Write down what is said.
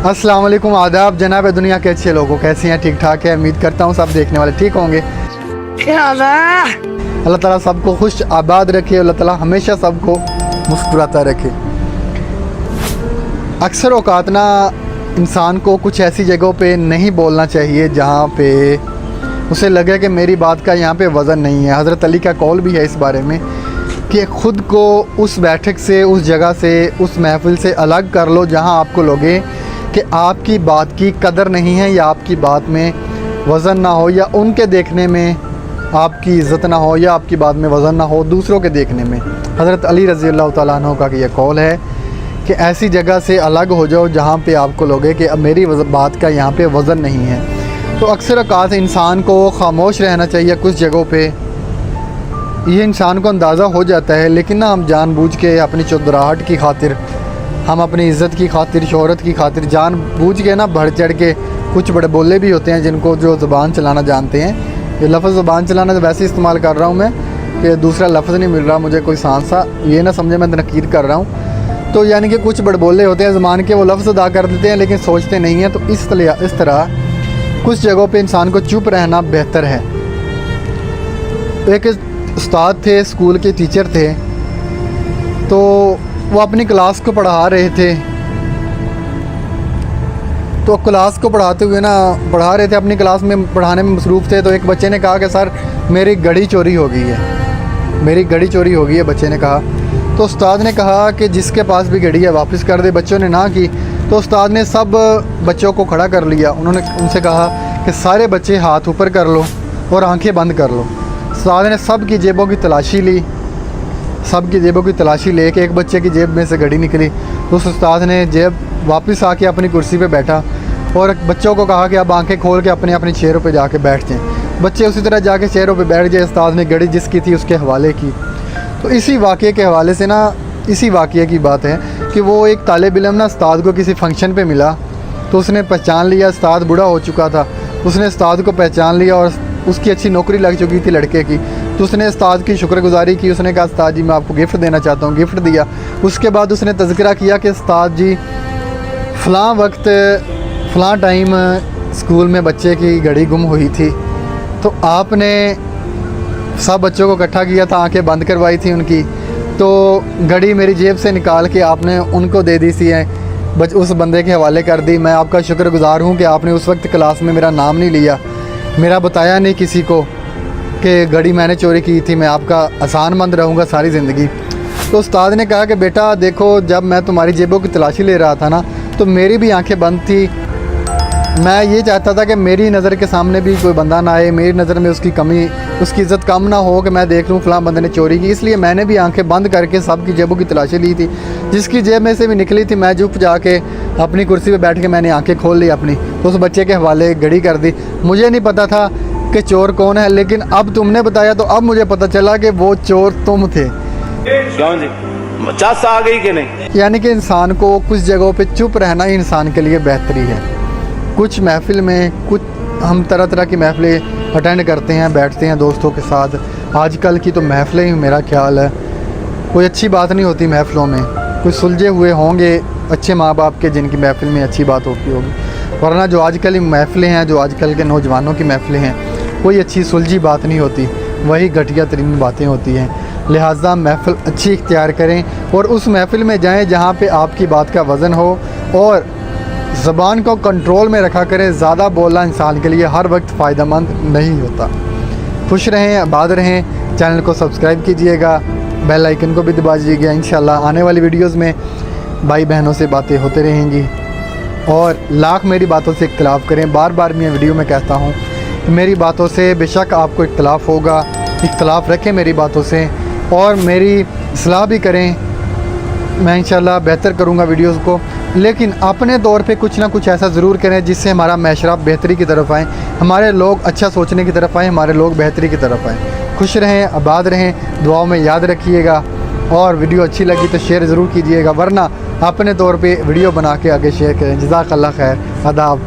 अस्सलाम वालेकुम, आदाब जनाब दुनिया के अच्छे लोगों, कैसे हैं? ठीक ठाक है, उम्मीद करता हूँ सब देखने वाले ठीक होंगे। अल्लाह ताला सबको खुश आबाद रखे, अल्लाह ताला हमेशा सबको मुस्कुराता रखे। अक्सर औकात ना इंसान को कुछ ऐसी जगहों पे नहीं बोलना चाहिए जहाँ पे उसे लगे कि मेरी बात का यहाँ पे वज़न नहीं है। हज़रत अली का कौल भी है इस बारे में कि ख़ुद को उस बैठक से, उस जगह से, उस महफ़िल से अलग कर लो जहाँ आपको लगे कि आपकी बात की कदर नहीं है, या आपकी बात में वज़न ना हो, या उनके देखने में आपकी इज़्ज़त ना हो, या आपकी बात में वज़न ना हो दूसरों के देखने में। हज़रत अली रज़ी अल्लाह तआला अन्हु का ये कौल है कि ऐसी जगह से अलग हो जाओ जहाँ पे आपको लगे कि अब मेरी बात का यहाँ पे वज़न नहीं है। तो अक्सर औक़ात इंसान को ख़ामोश रहना चाहिए कुछ जगहों पे। ये इंसान को अंदाज़ा हो जाता है, लेकिन ना हम जानबूझ के अपनी चुदराहट की खातिर, हम अपनी इज़्ज़त की खातिर, शोहरत की खातिर जानबूझ के ना बढ़ चढ़ के कुछ बड़े बोले भी होते हैं जिनको जो ज़ुबान चलाना जानते हैं। ये लफ्ज़ ज़ुबान चलाना तो वैसे इस्तेमाल कर रहा हूँ मैं कि दूसरा लफ्ज़ नहीं मिल रहा मुझे कोई सांसा, ये ना समझे मैं तनकीद कर रहा हूँ। तो यानी कि कुछ बड़बोले होते हैं ज़बान के, वो लफ्ज़ अदा कर देते हैं लेकिन सोचते नहीं हैं। तो इस तरह कुछ जगहों पे इंसान को चुप रहना बेहतर है। एक उस्ताद थे, स्कूल के टीचर थे, तो वो अपनी क्लास को पढ़ा रहे थे। तो क्लास को पढ़ाते हुए पढ़ा रहे थे, अपनी क्लास में पढ़ाने में मसरूफ़ थे। तो एक बच्चे ने कहा कि सर मेरी घड़ी चोरी हो गई है, मेरी घड़ी चोरी हो गई है, बच्चे ने कहा। तो उस्ताद ने कहा कि जिसके पास भी घड़ी है वापस कर दे। बच्चों ने ना की। तो उस्ताद ने सब बच्चों को खड़ा कर लिया। उन्होंने उनसे कहा कि सारे बच्चे हाथ ऊपर कर लो और आंखें बंद कर लो। उस्ताद ने सब की जेबों की तलाशी ली, सब की जेबों की तलाशी लेके एक बच्चे की जेब में से घड़ी निकली। तो उस उस्ताद ने जेब वापस आके अपनी कुर्सी पे बैठा और बच्चों को कहा कि अब आंखें खोल के अपने अपने चेयरों पे जाके बैठ जाएं। बच्चे उसी तरह जाके चेयरों पे बैठ गए। उस्ताद ने घड़ी जिसकी थी उसके हवाले की। तो इसी वाक़े के हवाले से इसी वाक़े की बात है कि वो एक तालिब इल्म उस्ताद को किसी फ़ंक्शन पे मिला। तो उसने पहचान लिया, उस्ताद बूढ़ा हो चुका था, उसने उस्ताद को पहचान लिया और उसकी अच्छी नौकरी लग चुकी थी लड़के की। तो उसने उस्ताद की शुक्रगुजारी की। उसने कहा उस्ताद जी मैं आपको गिफ्ट देना चाहता हूँ, गिफ्ट दिया। उसके बाद उसने तज़किरा किया कि उस्ताद जी फ़लाँ वक्त फ़लाँ टाइम स्कूल में बच्चे की घड़ी गुम हुई थी, तो आपने सब बच्चों को इकट्ठा किया था, आंखें बंद करवाई थी उनकी, तो घड़ी मेरी जेब से निकाल के आपने उनको दे दी सी है, उस बंदे के हवाले कर दी। मैं आपका शुक्रगुज़ार हूँ कि आपने उस वक्त क्लास में मेरा नाम नहीं लिया, मेरा बताया नहीं किसी को कि घड़ी मैंने चोरी की थी। मैं आपका एहसानमंद रहूँगा सारी ज़िंदगी। तो उस्ताद ने कहा कि बेटा देखो, जब मैं तुम्हारी जेबों की तलाशी ले रहा था ना, तो मेरी भी आंखें बंद थी। मैं ये चाहता था कि मेरी नज़र के सामने भी कोई बंदा ना आए, मेरी नज़र में उसकी कमी, उसकी इज़्ज़त कम ना हो कि मैं देख लूँ फ़लाँ बंदे ने चोरी की। इसलिए मैंने भी आंखें बंद करके सब की जेबों की तलाशी ली थी। जिसकी जेब में से भी निकली थी मैं चुप जाके अपनी कुर्सी पे बैठ के मैंने आंखें खोल ली अपनी, तो उस बच्चे के हवाले घड़ी कर दी। मुझे नहीं पता था कि चोर कौन है, लेकिन अब तुमने बताया तो अब मुझे पता चला कि वो चोर तुम थे। आ गई कि नहीं? यानी कि इंसान को कुछ जगहों पे चुप रहना ही इंसान के लिए बेहतरी है। कुछ महफ़िल में हम तरह तरह की महफ़िलें अटेंड करते हैं, बैठते हैं दोस्तों के साथ। आजकल की तो महफ़िलें ही मेरा ख्याल है कोई अच्छी बात नहीं होती महफ़िलों में। कुछ सुलझे हुए होंगे अच्छे माँ बाप के जिनकी महफ़िल में अच्छी बात होती होगी, वरना जो आजकल की महफ़िलें हैं, जो आजकल के नौजवानों की महफ़िलें हैं, कोई अच्छी सुलझी बात नहीं होती, वही घटिया तरीन बातें होती हैं। लिहाजा महफ़िल अच्छी इख्तियार करें और उस महफ़िल में जाएँ जहाँ पर आपकी बात का वज़न हो, और ज़बान को कंट्रोल में रखा करें। ज़्यादा बोलना इंसान के लिए हर वक्त फ़ायदेमंद नहीं होता। खुश रहें, आबाद रहें। चैनल को सब्सक्राइब कीजिएगा, बेल आइकन को भी दबा दीजिएगा। इंशाल्लाह आने वाली वीडियोस में भाई बहनों से बातें होते रहेंगी और लाख मेरी बातों से इख्तिलाफ़ करें। बार बार मैं वीडियो में कहता हूँ कि मेरी बातों से बेशक आपको इख्तिलाफ़ होगा, इख्तिलाफ़ रखें मेरी बातों से और मेरी सलाह भी करें। मैं इंशाल्लाह बेहतर करूँगा वीडियोज़ को, लेकिन अपने तौर पे कुछ ना कुछ ऐसा ज़रूर करें जिससे हमारा मैशरा बेहतरी की तरफ आए, हमारे लोग अच्छा सोचने की तरफ आएँ, हमारे लोग बेहतरी की तरफ आएँ। खुश रहें, आबाद रहें, दुआओं में याद रखिएगा और वीडियो अच्छी लगी तो शेयर ज़रूर कीजिएगा, वरना अपने तौर पे वीडियो बना के आगे शेयर करें। जज़ाकल्लाह खैर, आदाब।